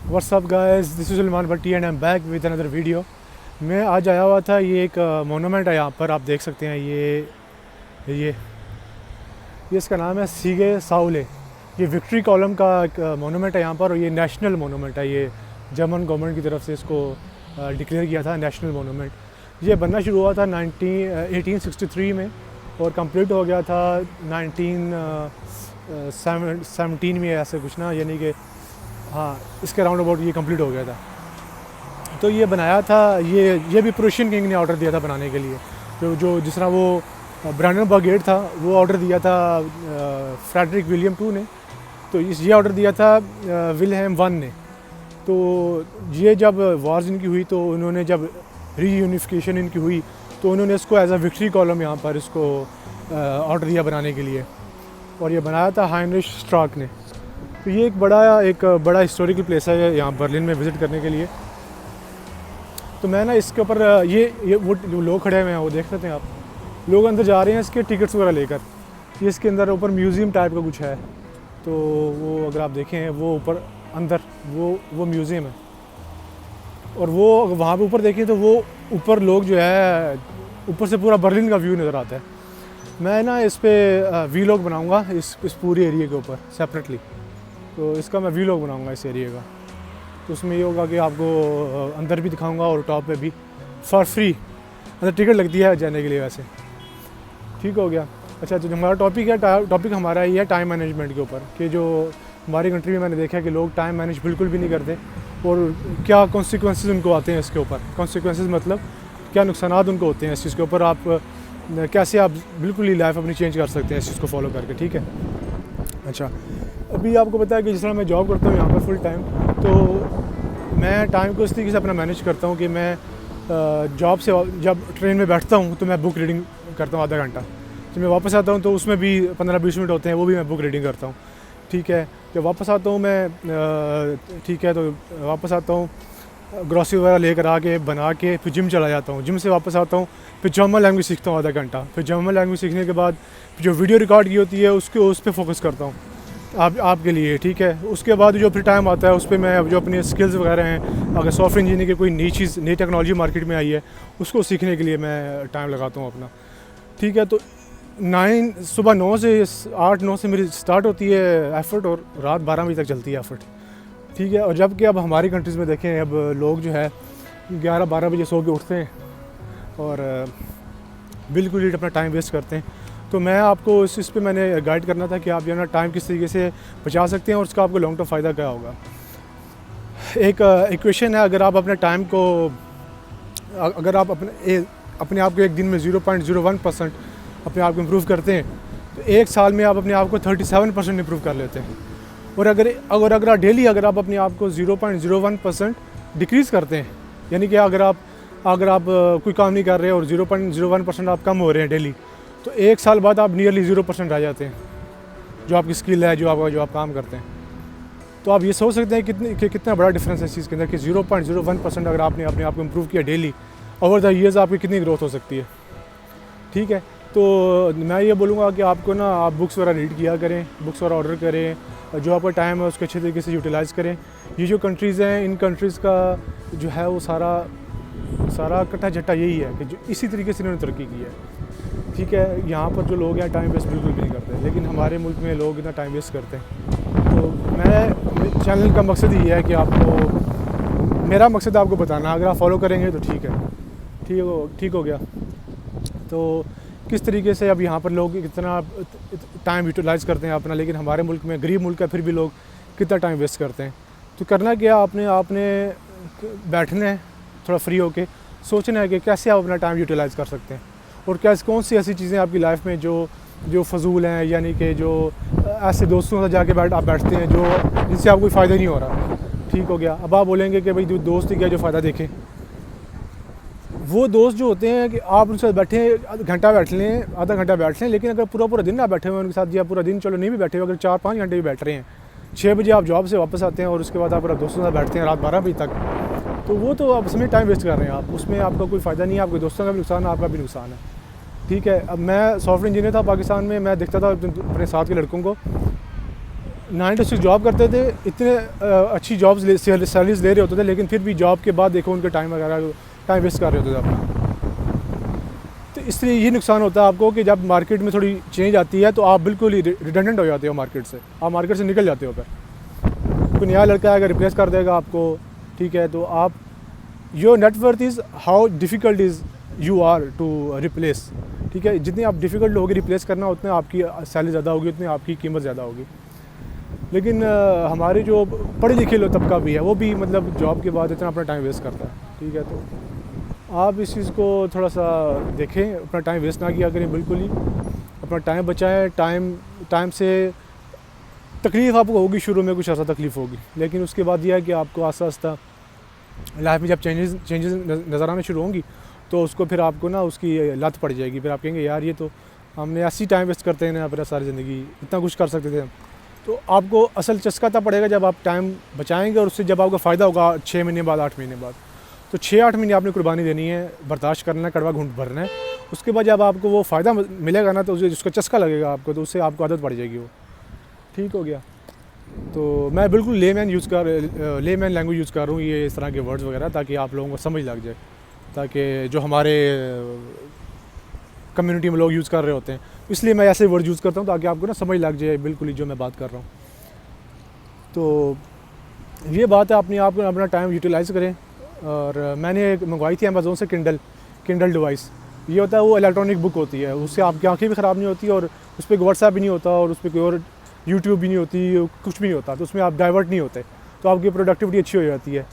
What's up guys, this is Salman Bhatti and I am back with another video. मैं आज आया हुआ था, ये एक मोनूमेंट है, यहाँ पर आप देख सकते हैं। ये इसका नाम है सीगे साउले। ये विक्ट्री कॉलम का एक मोनूमेंट है यहाँ पर, और ये नेशनल मोनूमेंट है। ये जर्मन गवर्नमेंट की तरफ से इसको डिक्लेयर किया था नेशनल मोनूमेंट। ये बनना शुरू हुआ था 1863 में और कंप्लीट हो गया था 1917 में, ऐसे कुछ ना, यानी कि हाँ, इसके राउंड अबाउट ये कंप्लीट हो गया था। तो ये बनाया था, ये भी प्रूशियन किंग ने ऑर्डर दिया था बनाने के लिए। जो जिस तरह वो ब्रांडनबर्ग गेट था, वो ऑर्डर दिया था फ्रेडरिक विलियम टू ने। तो ये ऑर्डर दिया था विल्हेम वन ने। तो ये जब वार्स इनकी हुई, तो उन्होंने जब रीयूनिफिकेशन इनकी हुई, तो उन्होंने इसको एज अ विक्ट्री कॉलम यहाँ पर इसको ऑर्डर दिया बनाने के लिए, और ये बनाया था हाइनरिश स्ट्राक ने। तो ये एक बड़ा हिस्टोरिकल प्लेस है यहाँ बर्लिन में विज़िट करने के लिए। तो मैं ना इसके ऊपर ये वो जो लोग खड़े हुए हैं, वो देख सकते हैं आप, लोग अंदर जा रहे हैं इसके टिकट्स वगैरह लेकर। ये इसके अंदर ऊपर म्यूज़ियम टाइप का कुछ है। तो वो अगर आप देखें, वो ऊपर अंदर वो म्यूज़ियम है, और वो वहाँ पे ऊपर देखें तो वो ऊपर लोग जो है, ऊपर से पूरा बर्लिन का व्यू नज़र आता है। मैं ना इस पर वीलॉग बनाऊँगा इस पूरे एरिया के ऊपर सेपरेटली। तो इसका मैं वीलॉग बनाऊँगा इस एरिया का। तो उसमें ये होगा कि आपको अंदर भी दिखाऊंगा और टॉप पे भी फॉर फ्री। अंदर टिकट लगती है जाने के लिए वैसे। ठीक हो गया। अच्छा, तो जो हमारा टॉपिक है, टॉपिक हमारा ये है टाइम मैनेजमेंट के ऊपर, कि जो हमारी कंट्री में मैंने देखा है कि लोग टाइम मैनेज बिल्कुल भी नहीं करते, और क्या कॉन्सिक्वेंसेस उनको आते हैं इसके ऊपर। कॉन्सिक्वेंसेस मतलब क्या नुकसान उनको होते हैं इस चीज़ के ऊपर। आप कैसे आप बिल्कुल ही लाइफ अपनी चेंज कर सकते हैं इस चीज़ को फॉलो करके। ठीक है। अच्छा, अभी आपको पता है कि जिस तरह मैं जॉब करता हूँ यहाँ पर फुल टाइम, तो मैं टाइम को इस तरीके से अपना मैनेज करता हूँ कि मैं जॉब से जब ट्रेन में बैठता हूँ तो मैं बुक रीडिंग करता हूँ आधा घंटा। जब मैं वापस आता हूँ तो उसमें भी 15-20 मिनट होते हैं, वो भी मैं बुक रीडिंग करता हूँ। ठीक है। जब वापस आता हूँ मैं, ठीक है, तो वापस आता हूँ, ग्रॉसरी वगैरह लेकर आके बना के फिर जिम चला जाता हूँ। जिम से वापस आता हूँ, फिर जर्मन लैंग्वेज सीखता हूँ आधा घंटा। फिर जर्मन लैंग्वेज सीखने के बाद जो वीडियो रिकॉर्ड की होती है उस पर फोकस करता हूँ आपके लिए। ठीक है। उसके बाद जो फिर टाइम आता है उस पर मैं जो अपनी स्किल्स वगैरह हैं, अगर सॉफ्टवेयर इंजीनियरिंग की कोई नई टेक्नोलॉजी मार्केट में आई है, उसको सीखने के लिए मैं टाइम लगाता हूँ अपना। ठीक है। तो सुबह 9 से 8-9 से मेरी स्टार्ट होती है एफ़र्ट, और रात 12 बजे तक चलती है एफ़र्ट। ठीक है। और जबकि अब हमारी कंट्रीज़ में देखें, अब लोग जो है 11-12 बजे सो के उठते हैं और बिल्कुल ही अपना टाइम वेस्ट करते हैं। तो मैं आपको इस पे मैंने गाइड करना था कि आप जो है ना टाइम किस तरीके से बचा सकते हैं, और उसका आपको लॉन्ग टर्म फ़ायदा क्या होगा। एक इक्वेशन है, अगर आप अपने टाइम को, अगर आप अपने आप को एक दिन में 0.01% अपने आप को इम्प्रूव करते हैं, तो एक साल में आप अपने आप को 37% इम्प्रूव कर लेते हैं। और अगर डेली अगर आप अपने आप को 0.01% डिक्रीज़ करते हैं, यानी कि अगर आप कोई काम नहीं कर रहे और 0.01% आप कम हो रहे हैं डेली, तो एक साल बाद आप नियरली 0% आ जाते हैं, जो आपकी स्किल है, जो आप काम करते हैं। तो आप ये सोच सकते हैं कितना बड़ा डिफरेंस है इस चीज़ के अंदर, कि 0.01% अगर आपने अपने आप को इम्प्रूव किया डेली, ओवर द ईयर्स आपकी कितनी ग्रोथ हो सकती है। ठीक है। तो मैं ये बोलूँगा कि आपको ना, आप बुक्स वगैरह रीड किया करें, बुक्स वगैरह ऑर्डर करें, जो आपका टाइम है उसको अच्छे तरीके से यूटिलाइज़ करें। ये जो कंट्रीज़ हैं, इन कंट्रीज़ का जो है वो सारा कट्टा जट्टा यही है कि जो इसी तरीके से इन्होंने तरक्की की है। ठीक है। यहाँ पर जो लोग हैं टाइम वेस्ट बिल्कुल भी नहीं करते, लेकिन हमारे मुल्क में लोग इतना टाइम वेस्ट करते हैं। तो मैं चैनल का मकसद ही है कि मेरा मकसद आपको बताना, अगर आप फॉलो करेंगे तो ठीक है। ठीक हो गया। तो किस तरीके से अब यहाँ पर लोग कितना टाइम यूटिलाइज़ करते हैं अपना, लेकिन हमारे मुल्क में, गरीब मुल्क है, फिर भी लोग कितना टाइम वेस्ट करते हैं। तो करना क्या, आपने बैठना है, थोड़ा फ्री होके सोचना है कि कैसे आप अपना टाइम यूटिलाइज़ कर सकते हैं, और कौन सी ऐसी चीज़ें आपकी लाइफ में जो फजूल हैं, यानी कि जो ऐसे दोस्तों से जाके आप बैठते हैं जिनसे आपको कोई फ़ायदा नहीं हो रहा। ठीक हो गया। अब आप बोलेंगे कि भाई दोस्त ही क्या जो फ़ायदा देखें। वो दोस्त जो होते हैं कि आप उनके साथ बैठे आधा घंटा बैठ लें, लेकिन अगर पूरा दिन ना बैठे हुए उनके साथ, या पूरा दिन चलो नहीं भी बैठे हुए, अगर 4-5 घंटे भी बैठ रहे हैं, 6 बजे आप जॉब से वापस आते हैं और उसके बाद आप अपना दोस्तों के साथ बैठते हैं रात 12 बजे तक, तो वो तो आप उसमें टाइम वेस्ट कर रहे हैं आप, उसमें आपका कोई फ़ायदा नहीं है, आपके दोस्तों का भी नुकसान है, आपका भी नुकसान है। ठीक है। अब मैं सॉफ्टवेयर इंजीनियर था पाकिस्तान में, मैं देखता था अपने साथ के लड़कों को, 9 to 6 जॉब करते थे, इतने अच्छी जॉब्स सैलरीज ले रहे होते थे, लेकिन फिर भी जॉब के बाद देखो उनके टाइम वगैरह टाइम वेस्ट कर रहे होते थे अपना। तो इसलिए ये नुकसान होता है आपको कि जब मार्केट में थोड़ी चेंज आती है तो आप बिल्कुल ही रिडंडेंट हो जाते हो मार्केट से, आप मार्केट से निकल जाते हो। फिर कोई नया लड़का अगर रिप्लेस कर देगा आपको, ठीक है, तो आप your net worth is how difficult is you are to replace, ठीक है। जितनी आप डिफ़िकल्ट होगी रिप्लेस करना, उतने आपकी सैलरी ज़्यादा होगी, उतनी आपकी कीमत ज़्यादा होगी। लेकिन हमारे जो पढ़े लिखे लोग तबका भी है, वो भी मतलब जॉब के बाद इतना अपना टाइम वेस्ट करता है, ठीक है। तो आप इस चीज़ को थोड़ा सा देखें, अपना टाइम वेस्ट ना किया करें, बिल्कुल ही अपना टाइम बचाएं। टाइम से तकलीफ़ आपको होगी, शुरू में कुछ ऐसा तकलीफ़ होगी, लेकिन उसके बाद यह है कि आपको आस्ता आस्ता लाइफ में जब चेंजेस नज़र आना शुरू होंगी तो उसको फिर आपको ना उसकी लत पड़ जाएगी। फिर आप कहेंगे यार ये तो हमने ऐसी टाइम वेस्ट करते हैं ना अपना सारी ज़िंदगी, इतना कुछ कर सकते थे। तो आपको असल चस्का तब पड़ेगा जब आप टाइम बचाएंगे और उससे जब आपका फ़ायदा होगा 6 महीने बाद, 8 महीने बाद। तो 6-8 महीने आपने कुर्बानी देनी है, बर्दाश्त करना है, कड़वा घूंट भरना है। उसके बाद जब आपको वो फ़ायदा मिलेगा ना, तो उसका चस्का लगेगा आपको, तो उससे आपको आदत पड़ जाएगी, वो ठीक हो गया। तो मैं बिल्कुल लेमैन लैंग्वेज यूज़ कर रहा हूँ, ये इस तरह के वर्ड्स वगैरह, ताकि आप लोगों को समझ लग जाए, ताकि जो हमारे कम्युनिटी में लोग यूज़ कर रहे होते हैं, इसलिए मैं ऐसे वर्ड यूज़ करता हूँ ताकि आपको ना समझ लग जाए बिल्कुल ही जो मैं बात कर रहा हूँ। तो ये बात है, अपना टाइम यूटिलाइज़ करें। और मैंने मंगवाई थी अमेज़ोन से किंडल डिवाइस। ये होता है, वो इलेक्ट्रॉनिक बुक होती है, उससे आपकी आँखें भी ख़राब नहीं होती और उस पर व्हाट्सएप भी नहीं होता और उस पर कोई और यूट्यूब भी नहीं होती, कुछ भी नहीं होता, तो उसमें आप डाइवर्ट नहीं होते, तो आपकी प्रोडक्टिविटी अच्छी हो जाती है।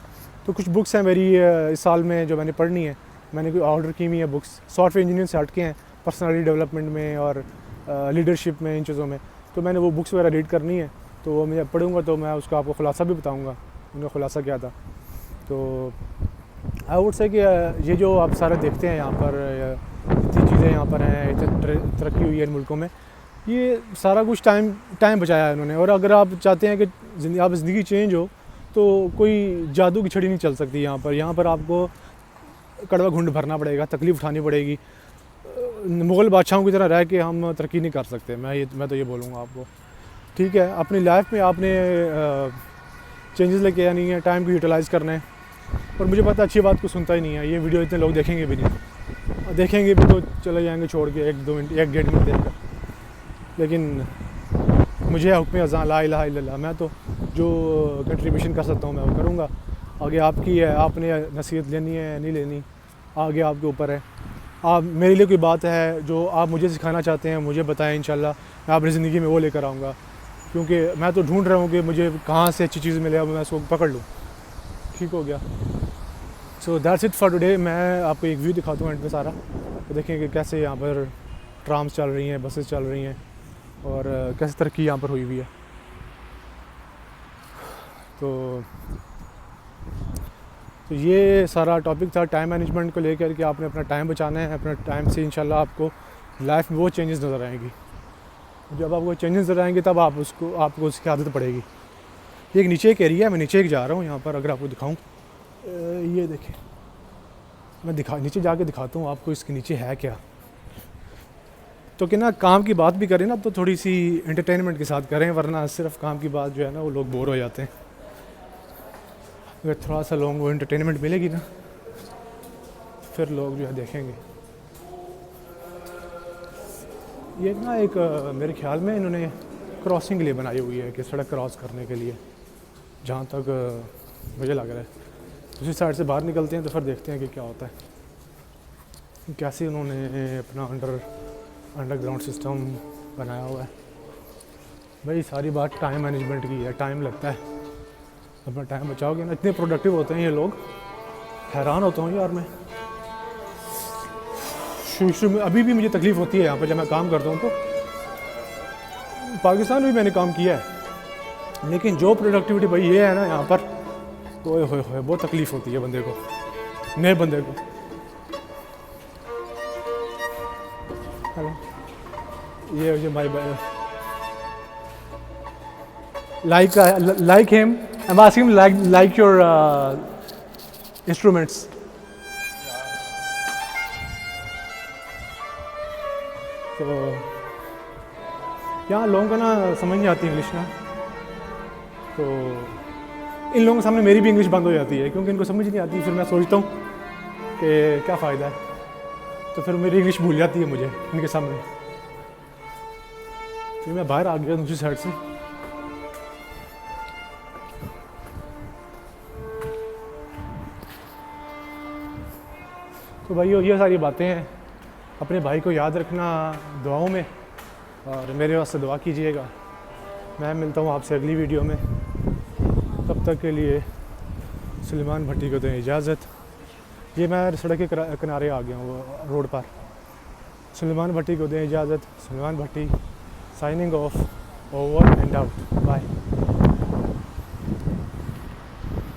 तो कुछ बुक्स हैं मेरी इस साल में जो मैंने पढ़नी है, मैंने कोई ऑर्डर की हुई है बुक्स, सॉफ्टवेयर इंजीनियरिंग से हट के हैं, पर्सनालिटी डेवलपमेंट में और लीडरशिप में, इन चीज़ों में। तो मैंने वो बुक्स वगैरह रीड करनी है, तो वो मैं पढ़ूँगा तो मैं उसका आपको खुलासा भी बताऊँगा, उन्होंने खुलासा क्या था। तो आई वुड से कि ये जो आप सारे देखते हैं यहाँ पर, इतनी चीज़ें यहाँ पर हैं, इतनी तरक्की हुई है इन मुल्कों में, ये सारा कुछ टाइम बचाया है उन्होंने। और अगर आप चाहते हैं कि आप ज़िंदगी चेंज हो, तो कोई जादू की छड़ी नहीं चल सकती यहाँ पर आपको कड़वा घुंड भरना पड़ेगा, तकलीफ़ उठानी पड़ेगी। मुग़ल बादशाहों की तरह रह के हम तरक्की नहीं कर सकते, मैं तो ये बोलूँगा आपको, ठीक है। अपनी लाइफ में आपने चेंजेस लेके आनी है, टाइम को यूटिलाइज़ करना है। और मुझे पता अच्छी बात को सुनता ही नहीं है, ये वीडियो इतने लोग देखेंगे भी नहीं, देखेंगे भी तो चले जाएंगे छोड़ के 1-2 मिनट, 1-1.5 मिनट देख कर। लेकिन मुझे हुक्म अज़ां ला इलाहा इल्लल्लाह, मैं तो जो कंट्रीब्यूशन कर सकता हूँ मैं वो करूँगा। आगे आपकी है, आपने नसीहत लेनी है नहीं लेनी, आगे आपके ऊपर है। आप मेरे लिए कोई बात है जो आप मुझे सिखाना चाहते हैं, मुझे बताएं, इंशाल्लाह मैं अपनी ज़िंदगी में वो लेकर आऊँगा, क्योंकि मैं तो ढूंढ रहा हूँ कि मुझे कहाँ से अच्छी चीज़ मिले, अब मैं उसको पकड़ लूँ, ठीक हो गया। So that's it for today. मैं आपको एक व्यू दिखाता हूँ एंड में सारा, तो देखें कि कैसे यहाँ पर ट्राम्स चल रही हैं, बसेस चल रही हैं और कैसे तरक्की यहाँ पर हुई हुई है। तो ये सारा टॉपिक था टाइम मैनेजमेंट को लेकर कि आपने अपना टाइम बचाना है, अपना टाइम से इंशाल्लाह आपको लाइफ में वो चेंजेस नज़र आएंगी। जब आपको चेंजेस नज़र आएंगे तब आपको उसकी आदत पड़ेगी। ये एक नीचे एक एरिया है, मैं नीचे एक जा रहा हूँ यहाँ पर, अगर आपको दिखाऊँ, ये देखें, मैं नीचे जाके दिखाता हूँ आपको इसके नीचे है क्या। तो कि ना काम की बात भी करें ना तो थोड़ी सी एंटरटेनमेंट के साथ करें, वरना सिर्फ काम की बात जो है ना वो लोग बोर हो जाते हैं। अगर थोड़ा सा लोगों को एंटरटेनमेंट मिलेगी ना, फिर लोग जो है देखेंगे। ये ना एक मेरे ख्याल में इन्होंने क्रॉसिंग के लिए बनाई हुई है, कि सड़क क्रॉस करने के लिए, जहाँ तक मुझे लग रहा है। दूसरी साइड से बाहर निकलते हैं तो फिर देखते हैं कि क्या होता है, कैसे उन्होंने अपना अंडरग्राउंड सिस्टम बनाया हुआ है। भाई सारी बात टाइम मैनेजमेंट की है, टाइम लगता है, अपना टाइम बचाओगे ना, इतने प्रोडक्टिव होते हैं ये लोग, हैरान होता हूँ यार मैं। शुरू में अभी भी मुझे तकलीफ़ होती है यहाँ पर जब मैं काम करता हूँ, तो पाकिस्तान में भी मैंने काम किया है, लेकिन जो प्रोडक्टिविटी भाई ये है ना यहाँ पर, ओए होए होए, बहुत तकलीफ़ होती है बंदे को, नए बंदे को। हेलो, ये my like him, I'm asking him like your instruments. तो यहाँ लोगों को ना समझ नहीं आती इंग्लिश ना, तो इन लोगों के सामने मेरी भी इंग्लिश बंद हो जाती है क्योंकि इनको समझ नहीं आती। फिर मैं सोचता हूँ कि क्या फ़ायदा है, तो फिर मेरी इंग्लिश भूल जाती है मुझे इनके सामने। फिर मैं बाहर आ गया दूसरी साइड से। तो भाई ये सारी बातें हैं, अपने भाई को याद रखना दुआओं में और मेरे वास्ते दुआ कीजिएगा। मैं मिलता हूँ आपसे अगली वीडियो में, तब तक के लिए सुलेमान भट्टी को दें इजाज़त। ये मैं सड़क के किनारे आ गया हूँ रोड पर। सुलेमान भट्टी को दें इजाज़त। Suleman Bhatti signing off, over and out, bye.